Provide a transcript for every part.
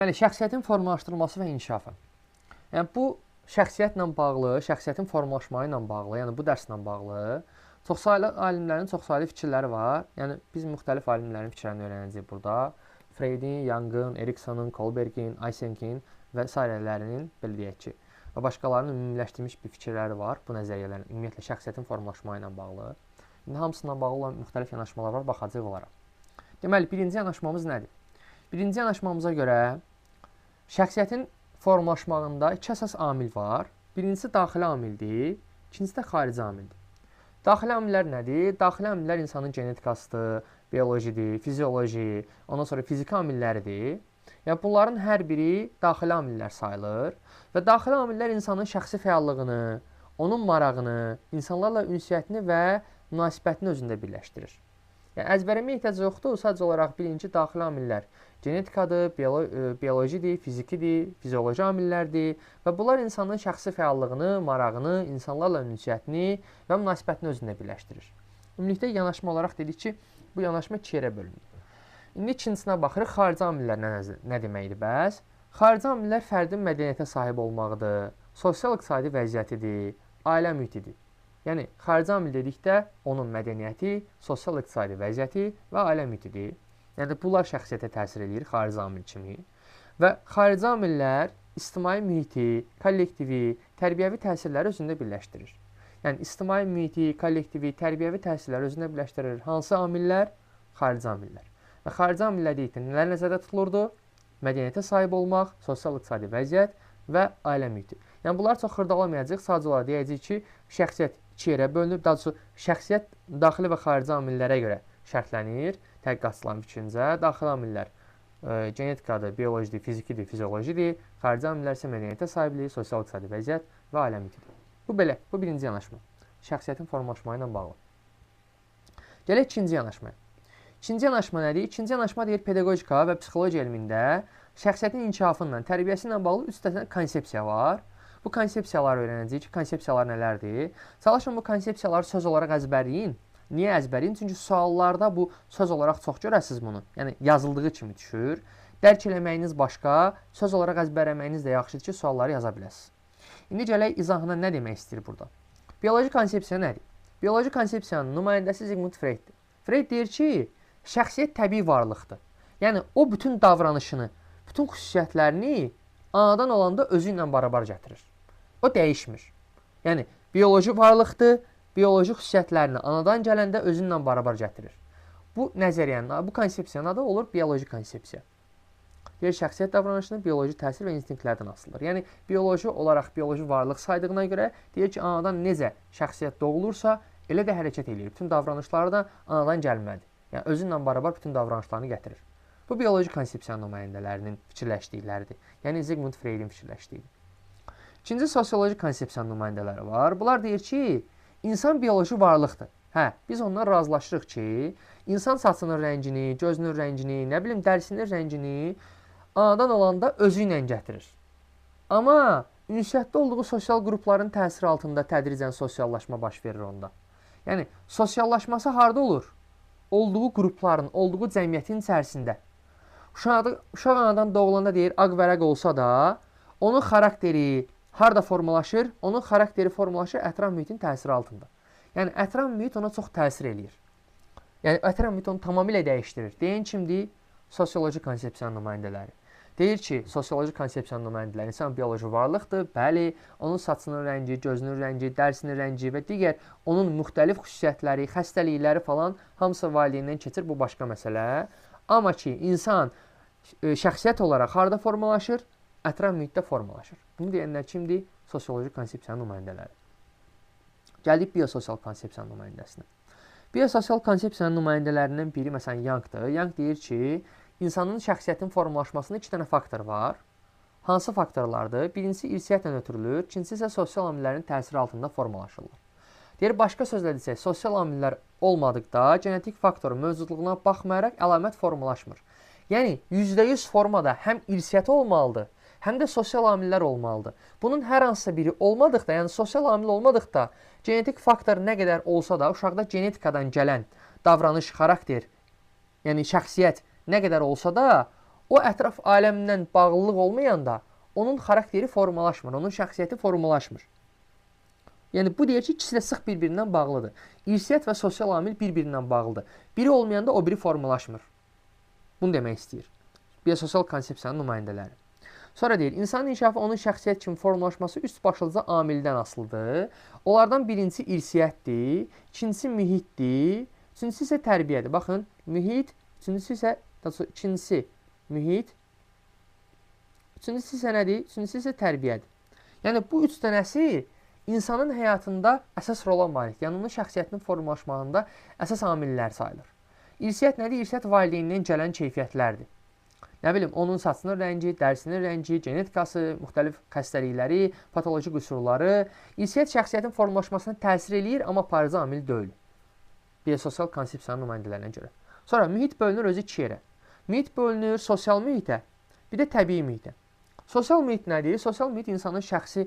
Yəni, şəxsiyyətin formalaşdırılması və inkişafı. Yəni, bu şəxsiyyətlə bağlı, şəxsiyyətin formalaşması ilə bağlı, yəni bu dərslə bağlı çoxsaylı alimlərin çoxsaylı fikirləri var. Yəni, biz müxtəlif alimlərin fikirlərini öyrənəcəyik burada. Freydin, Young'ın, Eriksonun, Kohlbergin, Eysenk'in və s. belə deyək ki, və başqalarının ümumiləşdirilmiş bir fikirləri var. Bu nəzəriyyələrin ümumiyyətlə şəxsiyyətin formalaşması ilə bağlı. İndi hamısından bağlı olan müxtəlif yanaşmalar var, baxacağıq onlara. Deməli, birinci yanaşmamız nədir? Birinci yanaşmamıza görə şəxsiyyətin formalaşmağında iki əsas amil var. Birincisi daxili amildir, ikincisi də xarici amildir. Daxili amillər nədir? Daxili amillər insanın genetikasıdır, biolojidir, fizioloji, ondan sonra fiziki amilləridir. Yəni, bunların hər biri daxili amillər sayılır və daxili amillər insanın şəxsi fəallığını, onun marağını, insanlarla ünsiyyətini və münasibətini özündə birləşdirir. Yəni, əzbərəmə ehtiyac yoxdur, sadəcə olaraq birinci daxili amillər genetikadır, biolojidir, fizikidir, fizioloji amillərdir və bunlar insanın şəxsi fəallığını, marağını, insanlarla ünsiyyətini və münasibətini özündə birləşdirir. Ümumilikdə yanaşma olaraq dedik ki, bu yanaşma iki yerə bölünür. İndi ikincisinə baxırıq, xarici amillər nə deməkdir bəs? Xarici amillər fərdin mədəniyyətə sahib olmağıdır, sosial-iqtisadi vəziyyətidir, ailə mühitidir. Yəni, xarici amil dedikdə onun mədəniyyəti, sosial-iqtisadi vəziyyəti və ailə mühitidir. Yəni, bunlar şəxsiyyətə təsir edir xarici amil kimi. Və xarici amillər ictimai mühiti, kollektivi, tərbiyəvi təsirləri özündə birləşdirir. Yəni, ictimai mühiti, kollektivi, tərbiyəvi təsirləri özündə birləşdirir. Hansı amillər? Xarici amillər. Və xarici amillər deyikdə nələr nəzərdə tutulurdu? Mədəniyyətə sahib olmaq, sosial-iqtisadi vəziyyət və ailə mühiti. Yəni, bunlar çox xırdalamayacaq. Sadəcə olaraq deyəcək ki, şəxsiyyət iki yerə bölünür. Daha doğrusu, şəxsiyyət daxili və xarici amillərə görə şərtlənir. Tədqiqatçıların fikrincə, daxili amillər genetikadır, biolojidir, fizikidir, fiziolojidir. Xarici amillər isə mədəniyyətə sahiblik, sosial-iqtisadi vəziyyət və ailə mühitidir. Bu belə, bu birinci yanaşma. Şəxsiyyətin formalaşması ilə bağlı. Gələk ikinci yanaşmaya. İkinci yanaşma nədir? İkinci yanaşma deyir, pedaqojika və psixologiya elmində şəxsiyyətin inkişafından, tərbiyəsi ilə bağlı 3 dənə konsepsiya var. Bu konsepsiyaları öyrənəcəyik ki, konsepsiyalar nələrdir? Çalışın bu konsepsiyaları söz olaraq əzbərləyin. Niyə əzbərləyin? Çünki suallarda bu söz olaraq çox görəsiniz bunu. Yəni, yazıldığı kimi düşür. Dərk eləməyiniz başqa, söz olaraq əzbərləməyiniz də yaxşıdır ki, sualları yaza biləsiniz. İndi gələk izahına nə demək istəyir burada? Bioloji konsepsiya nədir? Bioloji konsepsiyanın nümayəndəsi Sigmund Freyddir. Freyd deyir ki, şəxsiyyət təbii varlıqdır. Yəni, o bütün davranışını, bütün xüsusiyyətlərini anadan olanda özü ilə barabar gətirir. O dəyişmir. Yəni, bioloji varlıqdır, bioloji xüsusiyyətlərini anadan gələndə özü ilə barabar gətirir. Bu nəzəriyyənin, bu konsepsiyanın adı olur bioloji konsepsiya. Deyir, şəxsiyyət davranışını bioloji təsir və instinktlərdən asılıdır. Yəni, bioloji olaraq bioloji varlıq saydığına görə deyir ki, anadan necə şəxsiyyət doğulursa, elə də hərəkət edir. Bütün davranışları da anadan gəlməlidir. Yəni, özü ilə barabar bütün davranışlarını gətirir. Bu, bioloji konsepsiyanın nümayəndələrinin fikirləşdikləridir. Yəni, Sigmund Freydin fikirləşdiyi. İkinci, sosioloji konsepsiyanın nümayəndələri var. Bunlar deyir ki, insan bioloji varlıqdır. Hə, biz ondan razılaşırıq ki, insan saçının rəngini, gözünün rəngini, nə bilim, dərisinin rəngini anadan olanda özü ilə gətirir. Amma ünsiyyətdə olduğu sosial qrupların təsiri altında tədricən sosiallaşma baş verir onda. Yəni, sosiallaşması harada olur? Olduğu qrupların, olduğu cəmiyyətin içərisində. Uşaq anadan doğulanda deyir, ağ vərəq olsa da, onun xarakteri harada formalaşır? Onun xarakteri formalaşır ətraf mühitin təsiri altında. Yəni, ətraf mühit ona çox təsir eləyir. Yəni, ətraf mühit onu tamamilə dəyişdirir. Deyən kimdir? Sosioloji konsepsiyanın nümayəndələri. Deyir ki, sosioloji konsepsiyanın nümayəndələri insan bioloji varlıqdır. Bəli, onun saçının rəngi, gözünün rəngi, dərisinin rəngi və digər onun müxtəlif xüsusiyyətləri, xəstəlikləri falan hamısı valideyndən keçir. Bu başqa məsələ. Amma ki, insan şəxsiyyət olaraq harada formalaşır? Ətraf mühitdə formalaşır. Bunu deyənlər kimdir? Sosioloji konsepsiyanın nümayəndələri. Gəldik biososial konsepsiyanın nümayəndəsinə. Biososial konsepsiyanın nümayəndələrindən biri, məsələn, Young'dır. Young deyir ki, insanın şəxsiyyətin formalaşmasında iki dənə faktor var. Hansı faktorlardır? Birincisi irsiyyətlə ötürülür, ikincisi isə sosial amillərin təsiri altında formalaşırlar. Deyir, başqa sözlə desək, sosial amillər olmadıqda genetik faktorun mövcudluğuna baxmayaraq əlamət formalaşmır. Yəni, %100 formada həm irsiyyəti olmalıdır, həm də sosial amillər olmalıdır. Bunun hər hansısa biri olmadıqda, yəni sosial amil olmadıqda, genetik faktor nə qədər olsa da, uşaqda genetikadan gələn davranış, xarakter, yəni şəxsiyyət nə qədər olsa da, o ətraf aləmindən bağlılıq olmayanda onun xarakteri formalaşmır, onun şəxsiyyəti formalaşmır. Yəni, bu deyir ki, ikisi də sıx bir-birindən bağlıdır. İrsiyyət və sosial amil bir-birindən bağlıdır. Biri olmayanda o biri formalaşmır. Bunu demək istəyir. Biososial konsepsiyanın nümayəndələri. Sonra deyir, insanın inkişafı onun şəxsiyyət kimi formalaşması üst başlıca amildən asılıdır. Onlardan birincisi irsiyyətdir, ikincisi mühitdir, üçüncüsü isə tərbiyədir. Baxın, mühit, ikincisi mühit, üçüncüsü isə nədir? Üçüncüsü isə tərbiyədir. Yəni, bu üç dənəsi insanın həyatında əsas rola malikdir. Yəni, onun şəxsiyyətinin formalaşmağında əsas amillər sayılır. İrsiyyət nədir? İrsiyyət valideynindən gələn keyfiyyətlərdir. Nə bilim, onun saçının rəngi, dərisinin rəngi, genetikası, müxtəlif xəstəlikləri, patoloji qüsurları. İrsiyyət şəxsiyyətin formalaşmasına təsir eləyir, amma parıcı amil deyil. Biososial konsepsiyanın nümayəndələrinə görə. Sonra mühit bölünür özü iki yerə. Mühit bölünür sosial mühitə, bir də təbii mühitə. Sosial mühit nədir? Sosial mühit insanın şəxsi,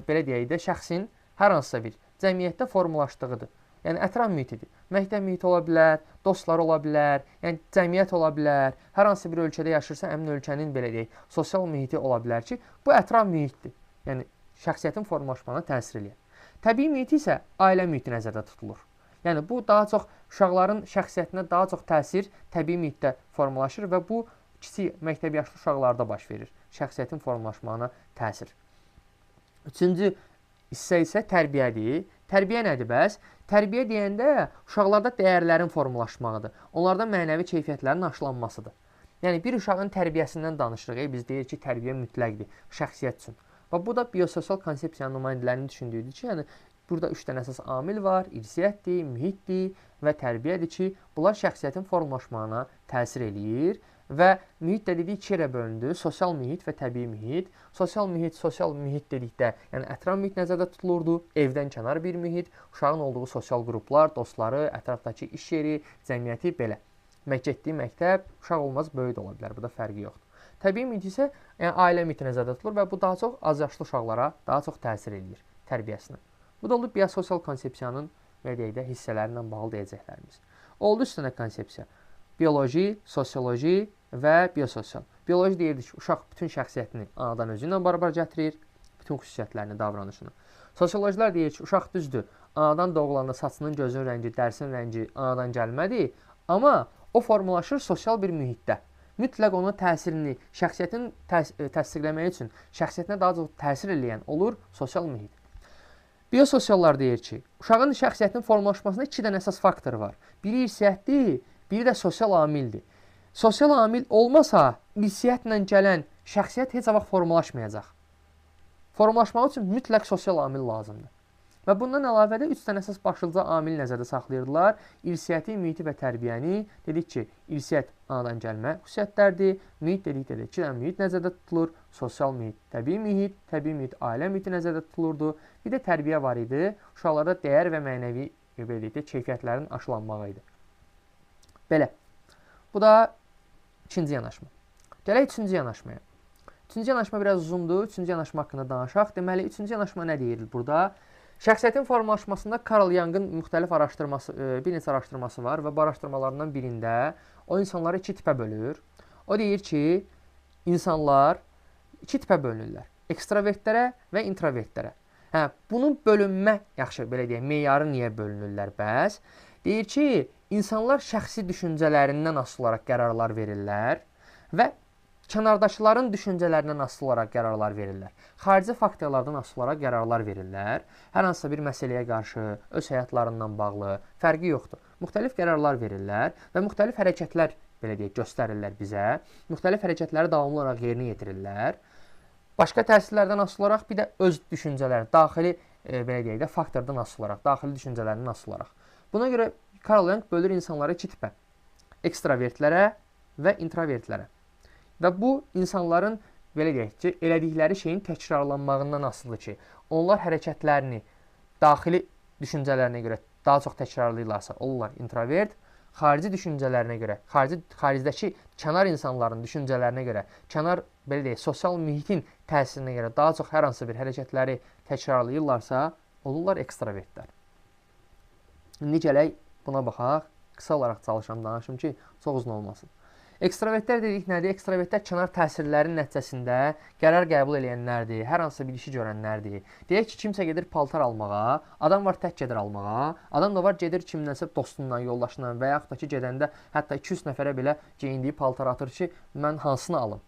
belə deyək də, şəxsin hər hansısa bir cəmiyyətdə formalaşdığıdır. Yəni, ətraf mühitidir. Məktəb mühiti ola bilər, dostlar ola bilər, yəni cəmiyyət ola bilər. Hər hansı bir ölkədə yaşırsa, həmin ölkənin, belə deyək, sosial mühiti ola bilər ki, bu ətraf mühitdir. Yəni, şəxsiyyətin formalaşmağına təsir eləyir. Təbii mühiti isə ailə mühiti nəzərdə tutulur. Yəni, bu daha çox uşaqların şəxsiyyətinə daha çox təsir təbii mühitdə formalaşır və bu kiçik məktəb yaşlı uşaqlarda baş verir. Şəxsiyyətin formalaşmağına təsir. Üçüncü hissə isə tərbiyədir. Tərbiyə nədir bəs? Tərbiyə deyəndə uşaqlarda dəyərlərin formalaşmağıdır. Onlarda mənəvi keyfiyyətlərin aşılanmasıdır. Yəni, bir uşağın tərbiyəsindən danışırıq. Biz deyirik ki, tərbiyə mütləqdir şəxsiyyət üçün. Və bu da biososial konsepsiyanın nümayəndələrinin düşündüyüdür ki, yəni, burada üç dənə əsas amil var. İrsiyyətdir, mühitdir və tərbiyədir ki, bunlar şəxsiyyətin formalaşmağına təsir eləyir. Və mühit də dedik iki yerə bölündü. Sosial mühit və təbii mühit. Sosial mühit dedikdə, yəni ətraf mühit nəzərdə tutulurdu. Evdən kənar bir mühit, uşağın olduğu sosial qruplar, dostları, ətrafdakı iş yeri, cəmiyyəti belə. Getdiyi məktəb, uşaq olmaz, böyük də ola bilər. Burada fərqi yoxdur. Təbii mühit isə yəni, ailə mühiti nəzərdə tutulur və bu daha çox az yaşlı uşaqlara daha çox təsir edir tərbiyəsinə. Bu da olub biososial konsepsiyanın hissələrlə bağlı deyəcəklərimiz. Oldu üstünə konsepsiya. Bioloji, sosioloji və biososial. Bioloji deyirdik ki, uşaq bütün şəxsiyyətini anadan özü ilə barabar gətirir, bütün xüsusiyyətlərini, davranışını. Sosiologilər deyir ki, uşaq düzdür, anadan doğulanda saçının, gözünün rəngi, dərisinin rəngi anadan gəlmədi, amma o formalaşır sosial bir mühitdə. Mütləq onun təsirini, şəxsiyyətin təsdiqləmək üçün şəxsiyyətinə daha çox təsir eləyən olur sosial mühit. Biososiallar deyir ki, uşağın şəxsiyyətinin formalaşmasında iki dənə əsas faktor var. Biri irsiyyətdir, biri də sosial amildir. Sosial amil olmasa, irsiyyətlə gələn şəxsiyyət heç vaxt formalaşmayacaq. Formalaşmaq üçün mütləq sosial amil lazımdır. Və bundan əlavə də üç dənə əsas başlıca amil nəzərdə saxlayırdılar. İrsiyyəti, mühiti və tərbiyəni. Dedik ki, irsiyyət anadan gəlmə xüsusiyyətlərdir. Mühit dedikdə də iki dənə mühit nəzərdə tutulur. Sosial mühit, təbii mühit, ailə mühiti nəzərdə tutulurdu. Bir də tərbiyə var idi. Uşaqlarda dəyər və mənəvi keyfiyyətlərin aşılanmağı idi. Belə. Bu da ikinci yanaşma. Gələk üçüncü yanaşmaya. Üçüncü yanaşma biraz uzundur. Üçüncü yanaşma haqqında danışaq. Deməli, üçüncü yanaşma nə deyilir burada? Şəxsiyyətin formalaşmasında Carl Jung'ın müxtəlif bir neçə araşdırması var və bu araşdırmalarından birində o insanları iki tipə bölür. O deyir ki, insanlar iki tipə bölünürlər. Ekstravertlərə və introvertlərə. Bunun bölünmə, yaxşı, belə deyək, meyarı niyə bölünürlər bəs? Deyir ki, insanlar şəxsi düşüncələrindən asılı olaraq qərarlar verirlər və kənardakıların düşüncələrindən asılı olaraq qərarlar verirlər. Xarici faktorlardan asılı olaraq qərarlar verirlər. Hər hansısa bir məsələyə qarşı, öz həyatlarından bağlı, fərqi yoxdur. Müxtəlif qərarlar verirlər və müxtəlif hərəkətlər, belə deyək, göstərirlər bizə. Müxtəlif hərəkətləri davamlı olaraq yerinə yetirirlər. Başqa təsirlərdən asılı olaraq bir də öz düşüncələri, daxili, belə deyək də, faktordan asılı olaraq, daxili düşüncələrindən asılı olaraq. Buna görə Carl Jung bölür insanları iki tipə. Ekstravertlərə və introvertlərə. Və bu, insanların, belə deyək ki, elədikləri şeyin təkrarlanmağından asılıdır ki, onlar hərəkətlərini daxili düşüncələrinə görə daha çox təkrarlayırlarsa, olurlar introvert, xarici düşüncələrinə görə, xaricdəki kənar insanların düşüncələrinə görə, kənar, belə deyək, sosial mühitin təsirinə görə daha çox hər hansı bir hərəkətləri təkrarlayırlarsa, olurlar ekstravertlər. İndi gələk buna baxaq, qısa olaraq çalışam, danışım ki, çox uzun olmasın. Ekstravertlər dedik nədir? Ekstravertlər kənar təsirlərin nəticəsində qərar qəbul edənlərdir, hər hansı bir işi görənlərdir. Deyək ki, kimsə gedir paltar almağa, adam var tək gedir almağa, adam da var gedir kimdənsə dostundan, yoldaşından və yaxud da ki, gedəndə hətta 200 nəfərə belə geyindiyi paltar atır ki, mən hansını alım?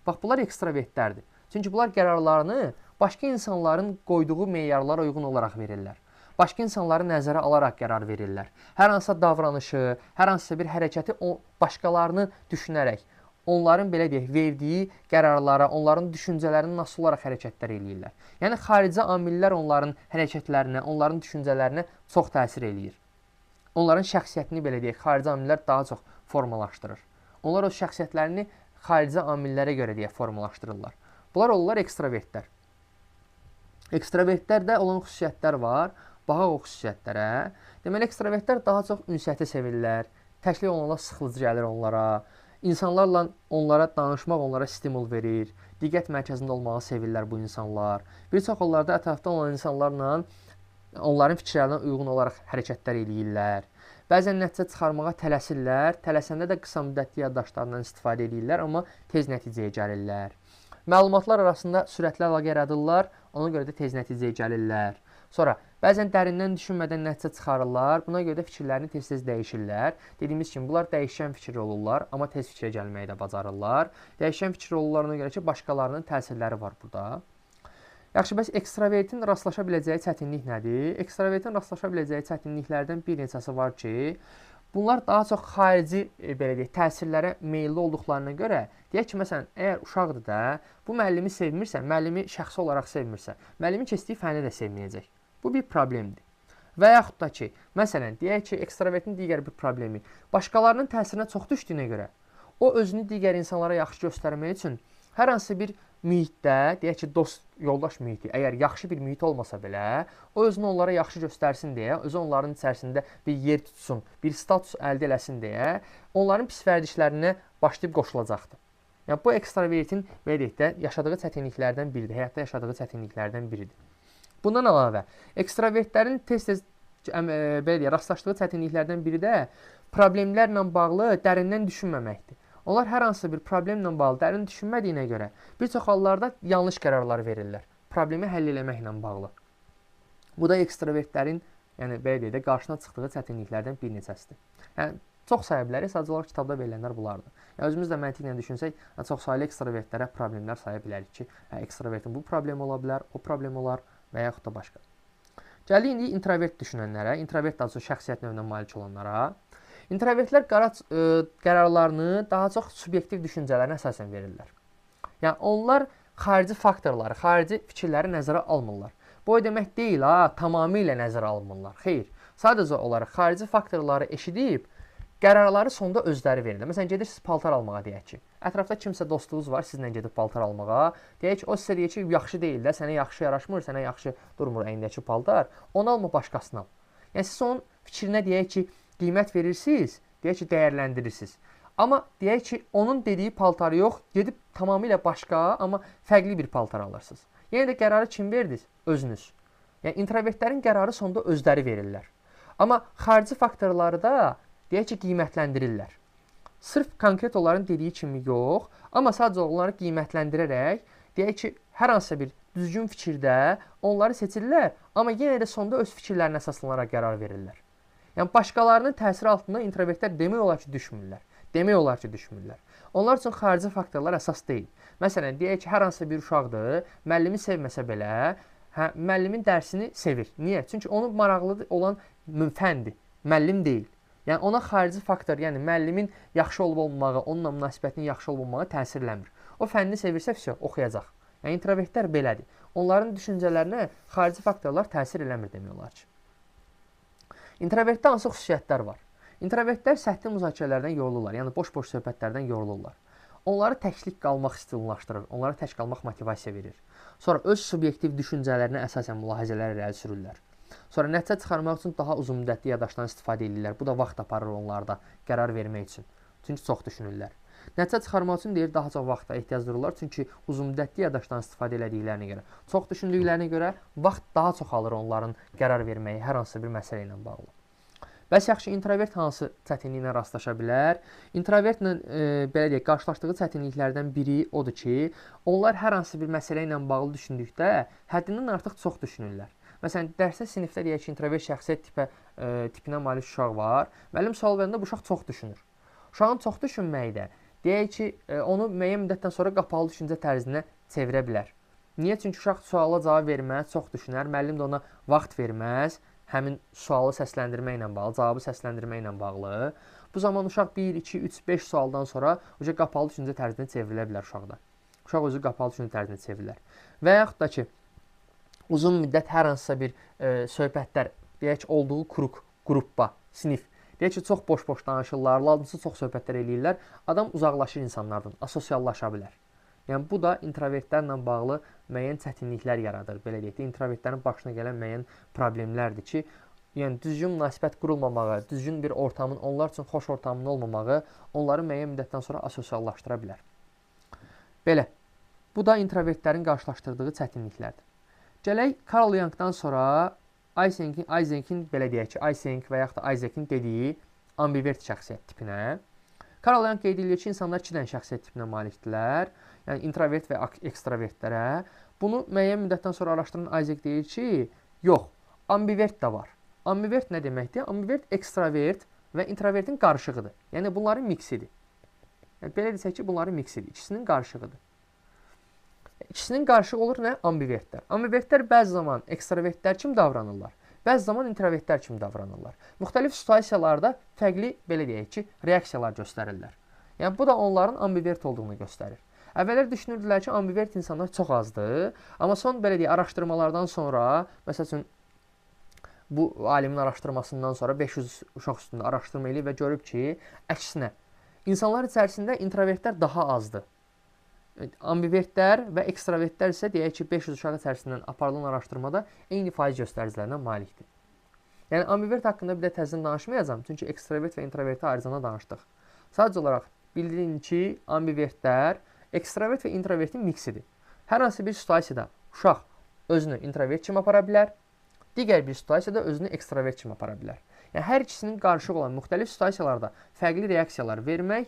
Bax, bunlar ekstravertlərdir. Çünki bunlar qərarlarını başqa insanların qoyduğu meyarlara uyğun olaraq verirlər. Başqa insanları nəzərə alaraq qərar verirlər. Hər hansısa davranışı, hər hansısa bir hərəkəti başqalarını düşünərək, onların belə deyək, verdiyi qərarlara, onların düşüncələrini nasıl olaraq hərəkətlər eləyirlər. Yəni, xarici amillər onların hərəkətlərinə, onların düşüncələrinə çox təsir eləyir. Onların şəxsiyyətini belə deyək, xarici amillər daha çox formalaşdırır. Onlar o şəxsiyyətlərini xarici amillərə görə deyək, formalaşdırırlar. Bunlar olurlar ekstravertlər. Ekstravertlərdə olan xüsusiyyətlər var. Baxaq o xüsusiyyətlərə. Deməli, ekstravertlər daha çox ünsiyyəti sevirlər. Təklik olanlar sıxılıcı gəlir onlara. İnsanlarla onlara danışmaq onlara stimul verir. Diqqət mərkəzində olmağı sevirlər bu insanlar. Bir çox onlarda ətrafda olan insanlarla onların fikirlərinə uyğun olaraq hərəkətlər eləyirlər. Bəzən nəticə çıxarmağa tələsirlər. Tələsəndə də qısa müddətli yaddaşlarından istifadə edirlər, amma tez nəticəyə gəlirlər. Məlumatlar arasında sürətli əlaqə yaradırlar, ona görə də tez nəticəyə gəlirlər. Sonra, bəzən dərindən düşünmədən nəticə çıxarırlar, buna görə də fikirlərini tez-tez dəyişirlər. Dediyimiz kimi, bunlar dəyişən fikir olurlar, amma tez fikrə gəlməyi də bacarırlar. Dəyişən fikir olurlarına görə ki, başqalarının təsirləri var burada. Yaxşı, bəs ekstravertin rastlaşa biləcəyi çətinlik nədir? Ekstravertin rastlaşa biləcəyi çətinliklərdən bir neçəsi var ki, bunlar daha çox xarici belə deyək, təsirlərə meyilli olduqlarına görə, deyək ki, məsələn, əgər uşaqdır da, bu müəllimi sevmirsə, müəllimi şəxsi olaraq sevmirsə, müəllimin keçdiyi fəni də sevməyəcək. Bu bir problemdir. Və yaxud da ki, məsələn, deyək ki, ekstravertin digər bir problemi başqalarının təsirinə çox düşdüyünə görə, o özünü digər insanlara yaxşı göstərmək üçün hər hansı bir mühitdə, deyək ki, dost, yoldaş mühiti, əgər yaxşı bir mühit olmasa belə, o özünü onlara yaxşı göstərsin deyə, özü onların içərisində bir yer tutsun, bir status əldə eləsin deyə, onların pis vərdişlərinə başlayıb qoşulacaqdır. Yəni, bu ekstravertin, belə deyək də, yaşadığı çətinliklərdən biridir, həyatda yaşadığı çətinliklərdən biridir. Bundan əlavə, ekstravertlərin tez-tez belə deyək, rastlaşdığı çətinliklərdən biri də problemlərlə bağlı dərindən düşünməməkdir. Onlar hər hansı bir problemlə bağlı dərin düşünmədiyinə görə bir çox hallarda yanlış qərarlar verirlər. Problemi həll eləməklə bağlı. Bu da ekstravertlərin, yəni belə deyək də, qarşına çıxdığı çətinliklərdən bir neçəsidir. Yəni, çox saya bilərik, sadəcə olaraq kitabda verilənlər bunlardır. Yəni, özümüz də məntiqlə düşünsək, çox saylı ekstravertlərə problemlər saya bilərik ki, ekstravertin bu problemi ola bilər, o problem olar və yaxud da başqa. Gəlir indi introvert düşünənlərə, introvert daha çox şəxsiyyət növünə malik olanlara. İntrovertlər qərarlarını daha çox subyektiv düşüncələrinə əsasən verirlər. Yəni, onlar xarici faktorları, xarici fikirləri nəzərə almırlar. Bu o demək deyil, tamamilə nəzərə almırlar. Xeyr, sadəcə olaraq xarici faktorları eşidib, qərarları sonda özləri verirlər. Məsələn, gedirsiniz paltar almağa deyək ki. Ətrafda kimsə dostunuz var, sizlə gedib paltar almağa. Deyək ki, o sizə deyək ki, yaxşı deyil də, sənə yaxşı yaraşmır, sənə yaxşı durmur əynindəki paltar. Onu alma, başqasını al. Yəni, siz onun fikrinə deyək ki, qiymət verirsiniz, deyək ki, dəyərləndirirsiniz. Amma deyək ki, onun dediyi paltarı yox, gedib tamamilə başqa, amma fərqli bir paltar alırsınız. Yenə də qərarı kim verdiniz? Özünüz. Yəni, introvertlərin qərarı sonda özləri verirlər. Amma xarici faktorları da deyək ki, qiymətləndirirlər. Sırf konkret onların dediyi kimi yox, amma sadəcə onları qiymətləndirərək, deyək ki, hər hansı bir düzgün fikirdə onları seçirlər, amma yenə də sonda öz fikirlərinə əsaslanaraq qərar verirlər. Yəni, başqalarının təsiri altında introvertlər demək olar ki, düşmürlər. Demək olar ki, düşmürlər. Onlar üçün xarici faktorlar əsas deyil. Məsələn, deyək ki, hər hansı bir uşaqdır, müəllimi sevməsə belə, müəllimin dərsini sevir. Niyə? Çünki onun maraqlı olan fəndir, müəllim deyil. Yəni, ona xarici faktor, yəni müəllimin yaxşı olub-olmağı, onunla münasibətinin yaxşı olub-olmağı təsir eləmir. O fənni sevirsə, oxuyacaq. Yəni, introvertlər belədir. Onların düşüncələrinə xarici faktorlar təsir eləmir demək olar ki. İntrovertdə hansı xüsusiyyətlər var? İntrovertlər səthi müzakirələrdən yorulurlar, yəni boş-boş söhbətlərdən yorulurlar. Onları təklik qalmaq stimullaşdırır, onlara tək qalmaq motivasiya verir. Sonra öz subyektiv düşüncələrinə əsasən mülahizələr irəli sürürlər. Sonra nəticə çıxarmaq üçün daha uzun müddətli yaddaşdan istifadə edirlər. Bu da vaxt aparır onlarda qərar vermək üçün. Çünki çox düşünürlər. Nəticə çıxarmaq üçün deyir, daha çox vaxta ehtiyac duyurlar. Çünki uzun müddətli yaddaşdan istifadə elədiklərinə görə, çox düşündüklərinə görə vaxt daha çox alır onların qərar verməyi hər hansı bir məsələ ilə bağlı. Bəs yaxşı, introvert hansı çətinliklə rastlaşa bilər? Introvertlə belə deyək, qarşılaşdığı çətinliklərdən biri odur ki, onlar hər hansı bir məsələ ilə bağlı düşündükdə həddindən artıq çox düşünürlər. Məsələn, dərsdə, sinifdə deyək ki, introvert şəxsiyyət tipinə malik uşaq var. Müəllim sual verəndə bu uşaq çox düşünür. Uşağın çox düşünməyi də deyək ki, onu müəyyən müddətdən sonra qapalı düşüncə tərzinə çevirə bilər. Niyə? Çünki uşaq suala cavab verməz, çox düşünər, müəllim də ona vaxt verməz. Həmin sualı səsləndirməklə bağlı, cavabı səsləndirməklə bağlı. Bu zaman uşaq 1, 2, 3, 5 sualdan sonra qapalı düşüncə tərzinə çevrilə bilər uşaqda. Uşaq özü qapalı düşüncə tərzinə çevrilər. Və yaxud da ki, uzun müddət hər hansısa bir söhbətlər, deyək ki, olduğu qruppa, sinif, deyək ki, çox boş-boş danışırlar, lazımsız çox söhbətlər eləyirlər, adam uzaqlaşır insanlardan, asosiallaşa bilər. Yəni, bu da introvertlərlə bağlı müəyyən çətinliklər yaradır. Belə deyək də, introvertlərin başına gələn müəyyən problemlərdir ki, yəni düzgün münasibət qurulmamağı, düzgün bir ortamın, onlar üçün xoş ortamın olmamağı onları müəyyən müddətdən sonra asosiallaşdıra bilər. Belə, bu da introvertlərin qarşılaşdırdığı çətinliklərdir. Gələk, Carl Jung'dan sonra Eysenck'in belə deyək ki, Eysenck və yaxud da Isaac'in dediyi ambivert şəxsiyyət tipinə. Carl Jung qeyd edir ki, insanlar 2 dənə şəxsiyyət tipinə malikdirlər. Yəni, introvert və ekstravertlərə. Bunu müəyyən müddətdən sonra araşdıran Isaac deyir ki, yox, ambivert də var. Ambivert nə deməkdir? Ambivert ekstravert və introvertin qarışığıdır. Yəni, bunların miksidir. Yəni, belə desək ki, bunların miksidir. İkisinin qarışığıdır. İkisinin qarışığı olur nə? Ambivertlər. Ambivertlər bəzi zaman ekstravertlər kimi davranırlar. Bəzi zaman introvertlər kimi davranırlar. Müxtəlif situasiyalarda fərqli, belə deyək ki, reaksiyalar göstərirlər. Yəni, bu da onların ambivert olduğunu göstərir. Əvvəllər düşünürdülər ki, ambivert insanlar çox azdır. Amma son, belə deyək, araşdırmalardan sonra, məsəl üçün, bu alimin araşdırmasından sonra 500 uşaq üstündə araşdırma eləyib və görüb ki, əksinə, insanlar içərisində introvertlər daha azdır. Ambivertlər və ekstravertlər isə deyək ki, 500 uşaq içərisindən aparılan araşdırmada eyni faiz göstəricilərinə malikdir. Yəni, ambivert haqqında bir də təzdən danışmayacağım, çünki ekstravert və introverti ayrıcana danışdıq. Sadəcə olaraq bildirin ki, ambivertlər ekstravert və introvertin miksidir. Hər hansı bir situasiyada uşaq özünü introvert kimi apara bilər, digər bir situasiyada özünü ekstravert kimi apara bilər. Yəni, hər ikisinin qarışıq olan müxtəlif situasiyalarda fərqli reaksiyalar vermək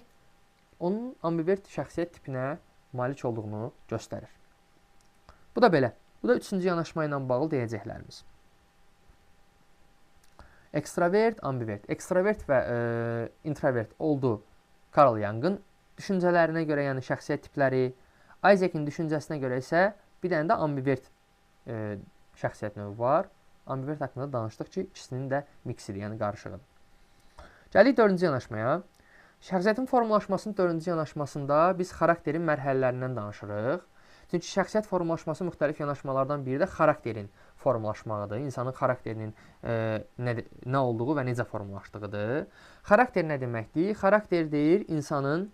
onun ambivert şəxsiyyət tipinə malik olduğunu göstərir. Bu da belə. Bu da 3-cü yanaşma ilə bağlı deyəcəklərimiz. Ekstravert, ambivert. Ekstravert və introvert oldu Carl Jung'ın düşüncələrinə görə, yəni şəxsiyyət tipləri. Isaac'in düşüncəsinə görə isə bir dənə də ambivert şəxsiyyət növü var. Ambivert haqqında danışdıq ki, ikisinin də miksidir, yəni qarışığıdır. Gəlik 4-cü yanaşmaya. Şəxsiyyətin formalaşmasının 4-cü yanaşmasında biz xarakterin mərhələlərindən danışırıq. Çünki şəxsiyyət formalaşması müxtəlif yanaşmalardan biri də xarakterin formalaşmağıdır. İnsanın xarakterinin nə olduğu və necə formalaşdığıdır. Xarakter nə deməkdir? Xarakter deyir insanın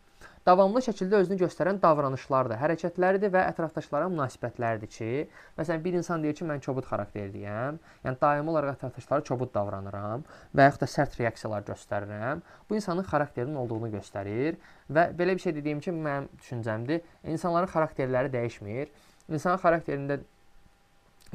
davamlı şəkildə özünü göstərən davranışlardır, hərəkətləridir və ətrafdaşlara münasibətləridir ki, məsələn, bir insan deyir ki, mən kobud xarakterliyəm, yəni daimi olaraq ətrafdaşlara kobud davranıram və yaxud da sərt reaksiyalar göstərirəm. Bu insanın xarakterinin olduğunu göstərir və belə bir şey dediyim ki, mənim düşüncəmdir, insanların xarakterləri dəyişmir. İnsanın xarakterində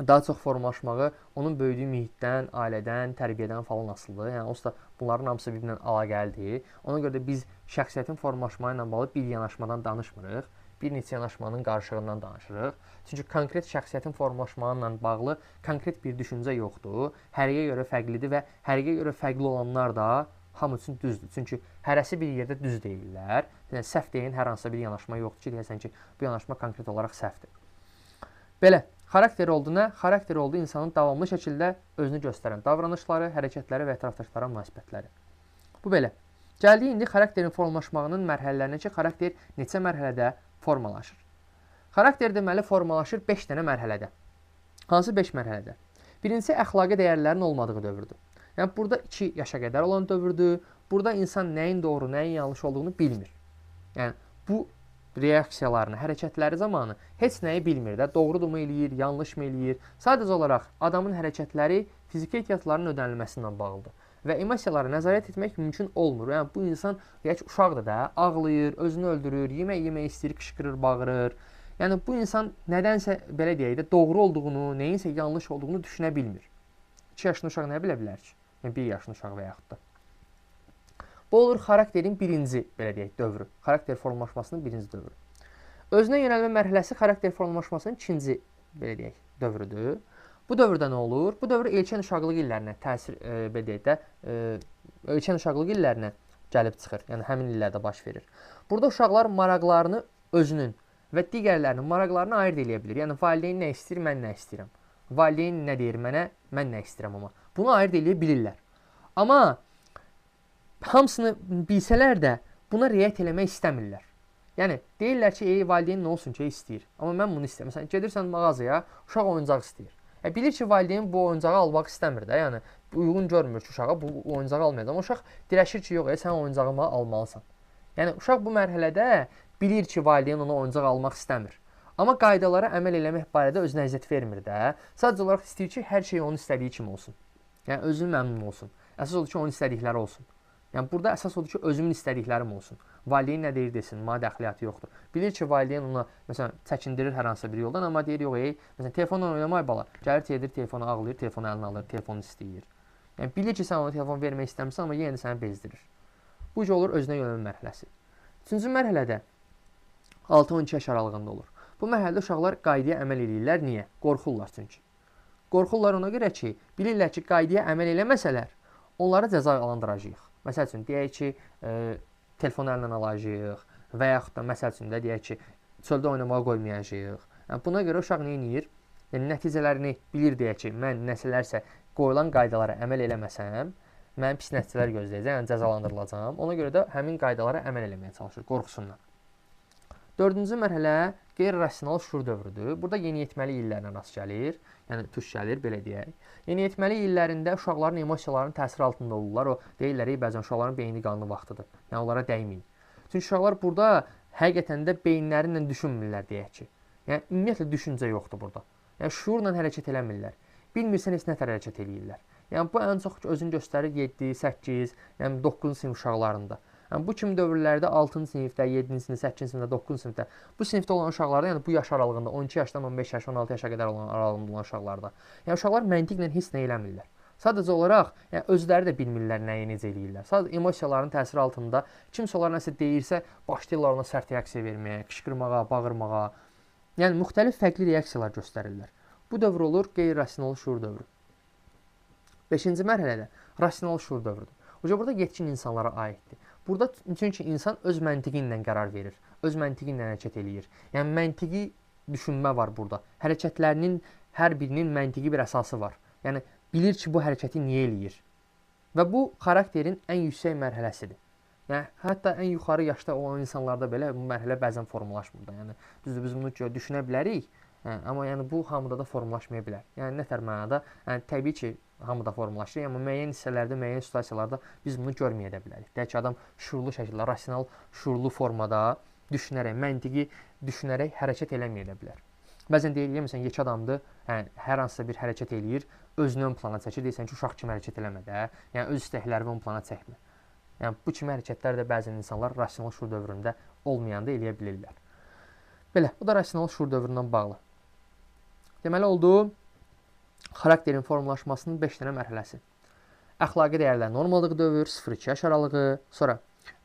daha çox formalaşmağı onun böyüdüyü mühitdən, ailədən, tərbiyədən falan asılıdır. Yəni, onsuz da bunların hamısı bir-birinə əlaqəlidir. Ona görə də biz şəxsiyyətin formalaşması ilə bağlı bir yanaşmadan danışmırıq. Bir neçə yanaşmanın qarşılığından danışırıq. Çünki konkret şəxsiyyətin formalaşması ilə bağlı konkret bir düşüncə yoxdur. Hərəyə görə fərqlidir və hərəyə görə fərqli olanlar da hamı üçün düzdür. Çünki hərəsi bir yerdə düz deyirlər. Yəni, səhv deyən hər hansısa bir yanaşma yoxdur ki, deyəsən ki, bu yanaşma konkret olaraq səhvdir. Belə. Xarakter oldu nə? Xarakter oldu insanın davamlı şəkildə özünü göstərən davranışları, hərəkətləri və ətrafdaşlara münasibətləri. Bu belə. Gəldik indi xarakterin formalaşmağının mərhələlərinə ki, xarakter neçə mərhələdə formalaşır. Xarakter deməli formalaşır 5 dənə mərhələdə. Hansı 5 mərhələdə? Birincisi, əxlaqi dəyərlərin olmadığı dövrdür. Yəni, burada 2 yaşa qədər olan dövrdür. Burada insan nəyin doğru, nəyin yanlış olduğunu bilmir. Yəni, bu reaksiyalarını, hərəkətləri zamanı heç nəyi bilmir də, doğrudurmu eləyir, yanlışmı eləyir. Sadəcə olaraq adamın hərəkətləri fiziki ehtiyatların ödənilməsindən bağlıdır və emosiyalara nəzarət etmək mümkün olmur. Yəni, bu insan, deyək ki, uşaqdır da, ağlayır, özünü öldürür, yemək istəyir, qışqırır, bağırır. Yəni, bu insan nədənsə, belə deyək də, doğru olduğunu, nəyinsə yanlış olduğunu düşünə bilmir. 2 yaşlı uşaq nə bilə bilər ki? Yəni 1 yaşlı uşaq və yaxud da. Bu olur xarakterin birinci, belə deyək, dövrü. Xarakter formalaşmasının birinci dövrü. Özünə yönəlmə mərhələsi xarakter formalaşmasının ikinci, belə deyək, dövrüdür. Bu dövrdə nə olur? Bu dövr erkən uşaqlıq illərinə təsir, belə deyək də, erkən uşaqlıq illərinə gəlib çıxır. Yəni həmin illərdə baş verir. Burada uşaqlar maraqlarını özünün və digərlərinin maraqlarını ayırd edə bilir. Yəni valideyn nə istəyir, mən nə istəyirəm. Valideyn nə deyir mənə, mən nə istəyirəm amma. Bunu ayırd edə bilirlər. Amma hamısını bilsələr də buna riayət eləmək istəmirlər. Yəni deyirlər ki, valideyn nə olsun ki, istəyir. Amma mən bunu istəyirəm. Məsələn, gedirsən mağazaya, uşaq oyuncaq istəyir. Bilir ki, valideyn bu oyuncağı almaq istəmir də. Yəni uyğun görmür ki, uşağa bu oyuncağı almayacaq. Amma uşaq dirəşir ki, yox, sən oyuncağımı almalısan. Yəni uşaq bu mərhələdə bilir ki, valideyn ona oyuncaq almaq istəmir. Amma qaydalara əməl eləmək barədə özünə əziyyət vermir də. Sadəcə olaraq istəyir ki, hər şey onun istədiyi kimi olsun. Yəni özü məmnun olsun. Əsas odur ki, onun istədikləri olsun. Yəni burada əsas odur ki, özümün istədiklərim olsun. Valideyn nə deyir desin, mənə dəxliyyatı yoxdur. Bilir ki, valideyn ona məsələn çəkindirir hər hansı bir yoldan, amma deyir yox, məsələn telefonla oynamay bala. Gəlir gedir, telefonu ağlayır, telefonu əlinə alır, telefonu istəyir. Yəni bilir ki, sən ona telefon vermək istəmirsən, amma yenə də səni bezdirir. Bu cür olur özünə yönəlmə mərhələsi. Üçüncü mərhələdə 6-12 yaş aralığında olur. Bu mərhələdə uşaqlar qaydaya əməl edirlər. Niyə? Qorxurlar çünki. Qorxurlar ona görə ki, bilirlər ki, qaydaya əməl eləməsələr, onları cəzalandıracağıq. Məsəl üçün deyək ki, telefonu əlindən alacağıq və yaxud da məsəl üçün də deyək ki, çöldə oynamağa qoymayacağıq. Yəni buna görə uşaq nə edir? Yəni nəticələrini bilir deyək ki, mən nəsələrsə qoyulan qaydalara əməl eləməsəm, mənim pis nəticələr gözləyəcək, yəni cəzalandırılacağam. Ona görə də həmin qaydalara əməl eləməyə çalışır, qorxusundan. Dördüncü mərhələ qeyri-rasional şuur dövrüdür. Burada yeniyetməli illərlə rast gəlir, yəni tuş gəlir, belə deyək. Yeniyetməli illərində uşaqların emosiyalarının təsiri altında olurlar. O deyirlər, bəzən uşaqların beyni qanlı vaxtıdır. Yəni onlara dəyməyin. Çünki uşaqlar burada həqiqətən də beyinlərlə düşünmürlər deyək ki. Yəni ümumiyyətlə düşüncə yoxdur burada. Yəni şuurla hərəkət eləmirlər. Bilmirsən heç nə tər hərəkət eləyirlər. Yəni bu ən çox özünü göstərir 7, 8, yəni 9 sinif uşaqlarında. Yəni bu kimi dövrlərdə 6-cı sinifdə, 7-ci sinifdə, 8-ci sinifdə, 9-cu sinifdə bu sinifdə olan uşaqlarda, yəni bu yaş aralığında 12 yaşdan 15 yaş, 16 yaşa qədər olan aralığında olan uşaqlarda, yəni uşaqlar məntiqlə heç nə eləmirlər. Sadəcə olaraq, yəni özləri də bilmirlər nəyi necə eləyirlər. Sadəcə emosiyaların təsiri altında kimsə onlara nəsə deyirsə, başlayırlar ona sərt reaksiya verməyə, qışqırmağa, bağırmağa. Yəni müxtəlif fərqli reaksiyalar göstərirlər. Bu dövr olur qeyri-rasional şuur dövrü. 5-ci mərhələdə rasional şuur dövrüdür. Burada yetkin insanlara aiddir. Burada çünki insan öz məntiqi ilə qərar verir, öz məntiqi ilə hərəkət eləyir. Yəni məntiqi düşünmə var burada. Hərəkətlərinin hər birinin məntiqi bir əsası var. Yəni bilir ki, bu hərəkəti niyə eləyir. Və bu xarakterin ən yüksək mərhələsidir. Yəni hətta ən yuxarı yaşda olan insanlarda belə bu mərhələ bəzən formalaşmır da. Yəni düzdür, biz bunu düşünə bilərik, amma yəni bu hamıda da formalaşmaya bilər. Yəni nə tər mənada? Yəni təbii ki, hamıda formalaşır, amma müəyyən hissələrdə, müəyyən situasiyalarda biz bunu görməyə də bilərik. Deyək ki, adam şuurlu şəkildə, rasional, şuurlu formada düşünərək, məntiqi düşünərək hərəkət eləməyə də bilər. Bəzən deyilir, məsələn, yekə adamdır, hər hansısa bir hərəkət eləyir, özünü ön plana çəkir, deyirsən ki, uşaq kimi hərəkət eləmə də, yəni öz istəklərini ön plana çəkmə. Yəni bu kimi hərəkətlər də bəzən insanlar rasional şuur dövründə olmayanda eləyə bilirlər. Belə, bu da rasional şuur dövründən bağlı. Deməli oldu, xarakterin formalaşmasının 5 dənə mərhələsi. Əxlaqi dəyərlər normallığı dövr, 0-2 yaş aralığı, sonra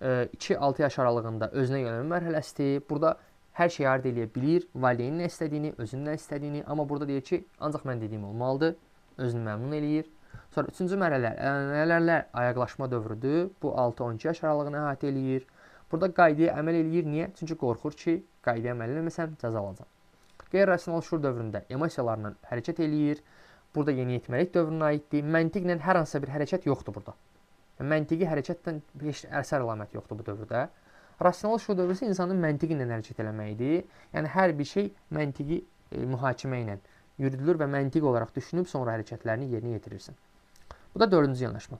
2-6 yaş aralığında özünə yönəlmə mərhələsidir. Burada hər şeyi ayırd edə bilir, valideynin nə istədiyini, özünün nə istədiyini, amma burada deyir ki, ancaq mən dediyim olmalıdır, özünü məmnun eləyir. Sonra 3-cü mərhələ ənənələrlə ayaqlaşma dövrüdür. Bu 6-12 yaş aralığını əhatə eləyir. Burada qaydaya əməl eləyir. Niyə? Çünki qorxur ki, qaydaya əməl eləməsəm cəza alacağam. Qeyri-rasional şuur dövründə emosiyalarla hərəkət eləyir. Burada yeniyetməlik dövrünə aiddir. Məntiqlə hər hansısa bir hərəkət yoxdur burada. Məntiqi hərəkətdən heç əsər əlamət yoxdur bu dövrdə. Rasional şuur dövrü isə insanın məntiqi ilə hərəkət eləməyidir. Yəni hər bir şey məntiqi mühakimə ilə yürüdülür və məntiqi olaraq düşünüb sonra hərəkətlərini yerinə yetirirsən. Bu da 4-cü yanaşma.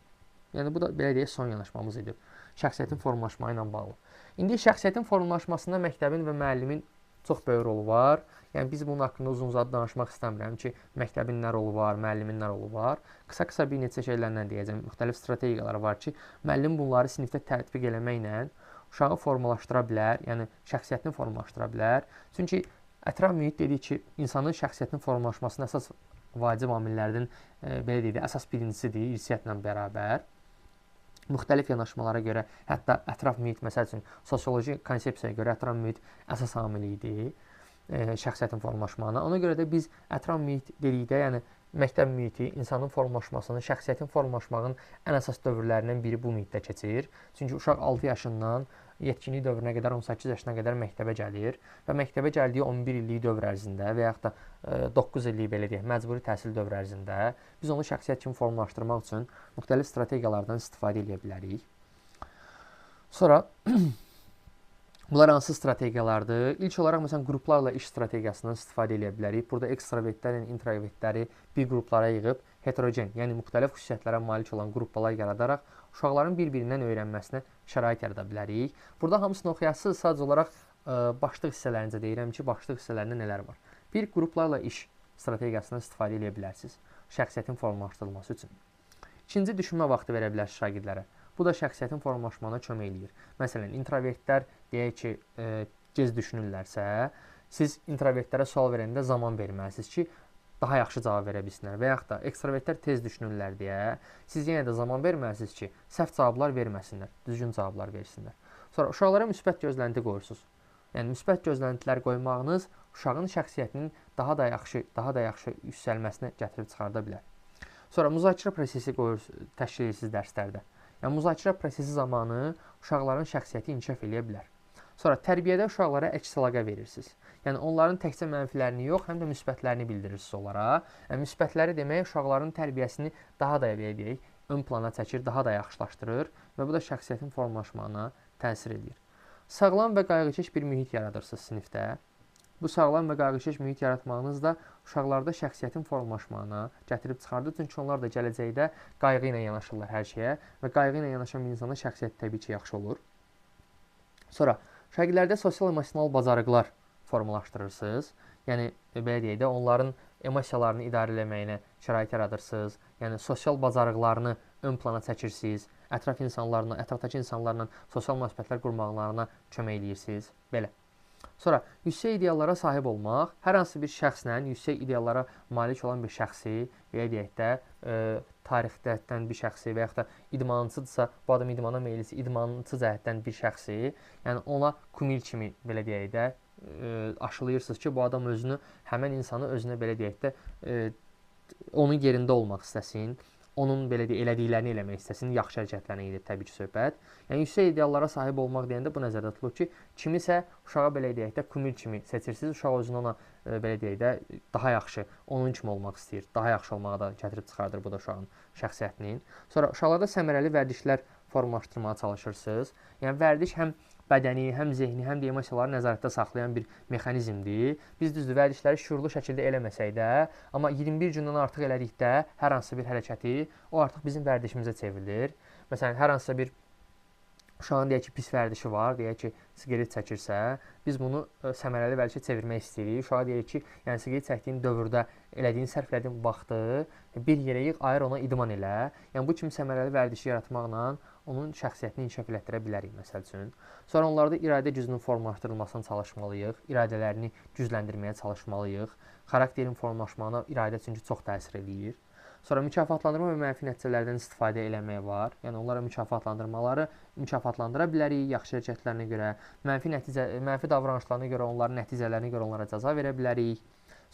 Yəni bu da belə deyək son yanaşmamız idi. Şəxsiyyətin formalaşması ilə bağlı. İndi şəxsiyyətin formalaşmasında məktəbin və müəllimin çox böyük rolu var. Yəni biz bunun haqqında uzun-uzadı danışmaq istəmirəm ki, məktəbin nə rolu var, müəllimin nə rolu var. Qısa-qısa bir neçə şeylərlə deyəcəm. Müxtəlif strategiyalar var ki, müəllim bunları sinifdə tətbiq eləməklə uşağı formalaşdıra bilər, yəni şəxsiyyətini formalaşdıra bilər. Çünki ətraf mühit dedik ki, insanın şəxsiyyətinin formalaşmasına əsas vacib amillərdən belə deyək də, əsas birincisidir ünsiyyətlə bərabər. Müxtəlif yanaşmalara görə, hətta ətraf mühit, məsəl üçün, sosioloji konsepsiyaya görə ətraf mühit əsas amil idi şəxsiyyətin formalaşmağına. Ona görə də biz ətraf mühit dedikdə, yəni məktəb mühiti insanın formalaşmasını, şəxsiyyətin formalaşmağının ən əsas dövrlərindən biri bu mühitdə keçir. Çünki uşaq 6 yaşından yetkinlik dövrünə qədər 18 yaşına qədər məktəbə gəlir və məktəbə gəldiyi 11 illik dövr ərzində və yaxud da 9 illik belə deyək, məcburi təhsil dövr ərzində biz onu şəxsiyyət kimi formalaşdırmaq üçün müxtəlif strategiyalardan istifadə edə bilərik. Sonra bunlar hansı strategiyalardır? İlk olaraq məsələn qruplarla iş strategiyasından istifadə edə bilərik. Burada ekstravertlər, introvertləri bir qruplara yığıb heterogen, yəni müxtəlif xüsusiyyətlərə malik olan qruplar yaradaraq uşaqların bir-birindən öyrənməsinə şərait yarada bilərik. Burada hamısını oxuyasınız, sadəcə olaraq başlıq hissələrincə deyirəm ki, başlıq hissələrində nələr var. Bir, qruplarla iş strategiyasından istifadə edə bilərsiniz şəxsiyyətin formalaşdırılması üçün. İkinci, düşünmə vaxtı verə bilərsiniz şagirdlərə. Bu da şəxsiyyətin formalaşmasına kömək eləyir. Məsələn, introvertlər deyək ki, gec düşünürlərsə, siz introvertlərə sual verəndə zaman verməlisiniz ki, daha yaxşı cavab verə bilsinlər. Və yaxud da ekstravertlər tez düşünürlər deyə siz yenə də zaman verməlisiniz ki, səhv cavablar verməsinlər, düzgün cavablar versinlər. Sonra uşaqlara müsbət gözlənti qoyursunuz. Yəni müsbət gözləntilər qoymağınız uşağın şəxsiyyətinin daha da yaxşı yüksəlməsinə gətirib çıxarda bilər. Sonra müzakirə prosesi təşkil edirsiniz dərslərdə. Yəni müzakirə prosesi zamanı uşaqların şəxsiyyəti inkişaf edə bilər. Sonra tərbiyədə uşaqlara əks əlaqə verirsiniz. Yəni onların təkcə mənfilərini yox, həm də müsbətlərini bildirirsiniz onlara. Yəni müsbətləri demək uşaqların tərbiyəsini daha da belə deyək, ön plana çəkir, daha da yaxşılaşdırır və bu da şəxsiyyətin formalaşmasına təsir edir. Sağlam və qayğıkeş bir mühit yaradırsınız sinifdə. Bu sağlam və qayğıkeş mühit yaratmağınız da uşaqlarda şəxsiyyətin formalaşmasına gətirib çıxardır. Çünki onlar da gələcəkdə qayğı ilə yanaşırlar hər şeyə və qayğı ilə yanaşan bir insanın şəxsiyyəti təbii ki, yaxşı olur. Sonra şagirdlərdə sosial-emosional bacarıqlar formalaşdırırsınız. Yəni belə deyək də, onların emosiyalarını idarə etməyinə şərait yaradırsınız. Yəni sosial bacarıqlarını ön plana çəkirsiniz. Ətrafdakı insanlarla sosial münasibətlər qurmaqlarına kömək edirsiniz. Belə. Sonra yüksək ideallara sahib olmaq, hər hansı bir şəxslə yüksək ideallara malik olan bir şəxsi, belə deyək də, tarixdən bir şəxsi və yaxud da idmançıdırsa, bu adam idmana meyillisə, idmançı cəhətdən bir şəxsi, yəni ona kumil kimi, belə deyək də, aşılayırsınız ki, bu adam özünü, həmən insanı özünə, belə deyək də, onun yerində olmaq istəsin, onun belə deyək, elədiklərini eləmək istəsin, yaxşı hərəkətlərinə gedir təbii ki, söhbət. Yəni yüksək ideallara sahib olmaq deyəndə bu nəzərdə tutulur ki, kimisə uşağa belə deyək də kumil kimi seçirsiniz, uşaq özünü ona belə deyək də daha yaxşı, onun kimi olmaq istəyir, daha yaxşı olmağa da gətirib çıxardır bu da uşağın şəxsiyyətinin. Sonra uşaqlarda səmərəli vərdişlər formalaşdırmağa çalışırsınız. Yəni vərdiş həm bədəni, həm zehni, həm də emosiyaları nəzarətdə saxlayan bir mexanizmdir. Biz düzdür, vərdişləri şuurlu şəkildə eləməsək də, amma 21 gündən artıq elədikdə hər hansı bir hərəkəti, o artıq bizim vərdişimizə çevrilir. Məsələn, hər hansısa bir uşağın deyək ki, pis vərdişi var, deyək ki, siqaret çəkirsə, biz bunu səmərəli vərdişə çevirmək istəyirik. Uşağa deyək ki, yəni siqaret çəkdiyin dövrdə elədiyin, sərf elədiyin vaxtı bir yerə yığ, ayır ona idman elə. Yəni bu kimi səmərəli vərdişi yaratmaqla onun şəxsiyyətini inkişaf elətdirə bilərik, məsəl üçün. Sonra onlarda iradə gücünün formalaşdırılmasına çalışmalıyıq, iradələrini gücləndirməyə çalışmalıyıq. Xarakterin formalaşmağına iradə çünki çox təsir eləyir. Sonra mükafatlandırma və mənfi nəticələrdən istifadə eləmək var. Yəni onlara mükafatlandıra bilərik yaxşı hərəkətlərinə görə, mənfi davranışlarına görə, onların nəticələrinə görə onlara cəza verə bilərik.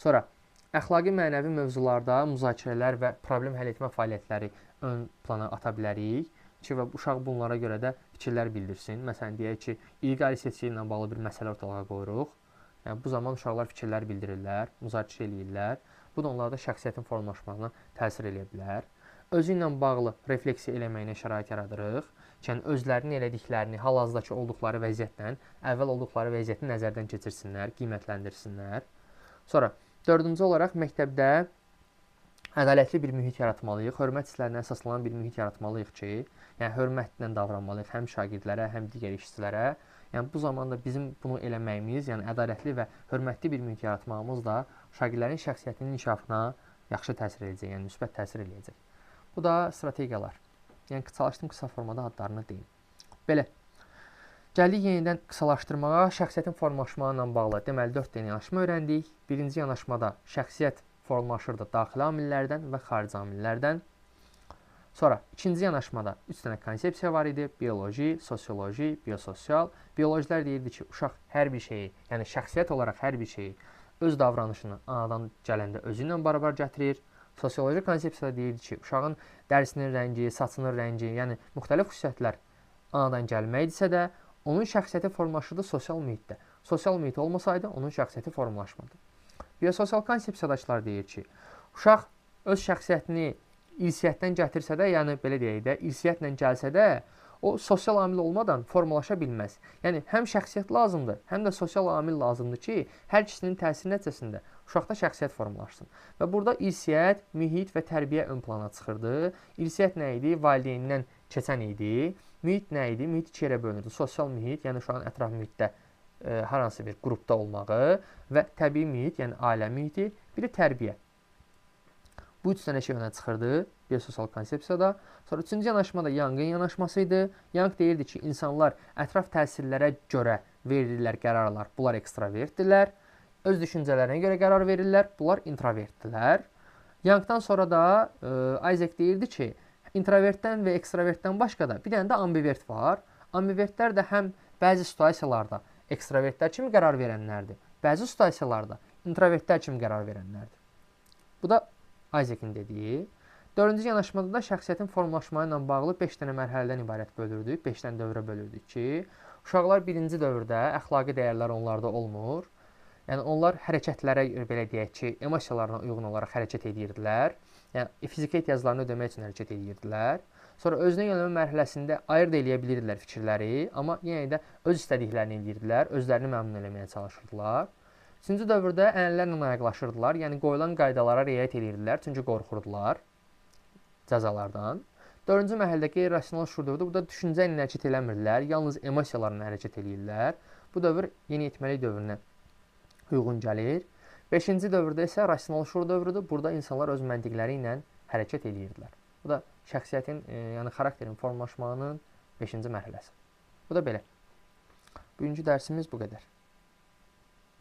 Sonra əxlaqi mənəvi mövzularda müzakirələr və problem həll etmə fəaliyyətləri ön plana ata bilərik ki, və uşaq bunlara görə də fikirlər bildirsin. Məsələn, deyək ki, ilqari seçki ilə bağlı bir məsələ ortalığa qoyuruq. Yəni bu zaman uşaqlar fikirlər bildirirlər, müzakirə eləyirlər. Bu da onlarda şəxsiyyətin formalaşmasına təsir eləyə bilər. Özü ilə bağlı refleksiya eləməyinə şərait yaradırıq. Yəni özlərinin elədiklərini hal-hazırdakı olduqları vəziyyətlə əvvəl olduqları vəziyyəti nəzərdən keçirsinlər, qiymətləndirsinlər. Sonra dördüncü olaraq məktəbdə ədalətli bir mühit yaratmalıyıq, hörmət hisslərinə əsaslanan bir mühit yaratmalıyıq ki, yəni hörmətlə davranmalıyıq həm şagirdlərə, həm digər işçilərə. Yəni bu zamanda bizim bunu eləməyimiz, yəni ədalətli və hörmətli bir mühit yaratmağımız da şagirdlərin şəxsiyyətinin inkişafına yaxşı təsir edəcək, yəni müsbət təsir edəcək. Bu da strategiyalar. Yəni çalışdım qısa formada adlarını deyim. Belə. Gəldik yenidən qısalaşdırmağa, şəxsiyyətin formalaşmağı ilə bağlı deməli 4 dənə yanaşma öyrəndik. Birinci yanaşmada şəxsiyyət formalaşırdı daxili amillərdən və xarici amillərdən. Sonra ikinci yanaşmada 3 dənə konsepsiya var idi. Bioloji, sosioloji, biososial. Biologilər deyirdi ki, uşaq hər bir şeyi, yəni şəxsiyyət olaraq hər bir şeyi öz davranışını anadan gələndə özü ilə barabar gətirir. Sosioloji konsepsiyada deyirdi ki, uşağın dərisinin rəngi, saçının rəngi, yəni müxtəlif xüsusiyyətlər anadan gəlməkdirsə də, onun şəxsiyyəti formalaşırdı sosial mühitdə. Sosial mühit olmasaydı, onun şəxsiyyəti formalaşmırdı. Biososial konsepsiyadaşlar deyir ki, uşaq öz şəxsiyyətini irsiyyətdən gətirsə də, yəni belə deyək də, irsiyyətlə gəlsə də, o sosial amil olmadan formalaşa bilməz. Yəni həm şəxsiyyət lazımdır, həm də sosial amil lazımdır ki, hər ikisinin təsiri nəticəsində uşaqda şəxsiyyət formalaşsın. Və burada irsiyyət, mühit və tərbiyə ön plana çıxırdı. İrsiyyət nə idi? Valideynindən keçən idi. Mühit nə idi? Mühit iki yerə bölünürdü. Sosial mühit, yəni uşağın ətraf mühitdə hər hansı bir qrupda olmağı və təbii mühit, yəni ailə mühiti, biri tərbiyə. Bu üç dənə şey önə çıxırdı biososial konsepsiyada. Sonra üçüncü yanaşma da Young'ın yanaşması idi. Young deyirdi ki, insanlar ətraf təsirlərə görə verirlər qərarlar. Bunlar ekstravertdirlər. Öz düşüncələrinə görə qərar verirlər. Bunlar introvertdirlər. Young'dan sonra da Isaac deyirdi ki, introvertdən və ekstravertdən başqa da bir dənə də ambivert var. Ambivertlər də həm bəzi situasiyalarda ekstravertlər kimi qərar verənlərdir. Bəzi situasiyalarda introvertlər kimi qərar verənlərdir. Bu da Isaac'in dediyi. Dördüncü yanaşmada da şəxsiyyətin formalaşması ilə bağlı 5 dənə mərhələdən ibarət bölürdük. 5 dənə dövrə bölürdük ki, uşaqlar birinci dövrdə əxlaqi dəyərlər onlarda olmur. Yəni onlar hərəkətlərə, belə deyək ki, emosiyalarına uyğun olaraq hərəkət edirdilər. Yəni fiziki ehtiyaclarını ödəmək üçün hərəkət edirdilər. Sonra özünə yönəlmə mərhələsində ayırd eləyə bilirdilər fikirləri, amma yenə də öz istədiklərini edirdilər, özlərini məmnun eləməyə çalışırdılar. Üçüncü dövrdə ənənələrlə ayaqlaşırdılar, yəni qoyulan qaydalara riayət edirdilər, çünki qorxurdular cəzalardan. Dördüncü mərhələdə qeyri-rasional şuur dövrüdür. Burada düşüncə ilə hərəkət eləmirdilər, yalnız emosiyalarla hərəkət edirlər. Bu dövr yeniyetməlik dövrünə uyğun gəlir. Beşinci dövrdə isə rasional şuur dövrüdür. Burada insanlar öz məntiqləri ilə hərəkət edirdilər. Bu da şəxsiyyətin, yəni xarakterin formalaşmanın 5-ci mərhələsi. Bu da belə. Bugünkü dərsimiz bu qədər.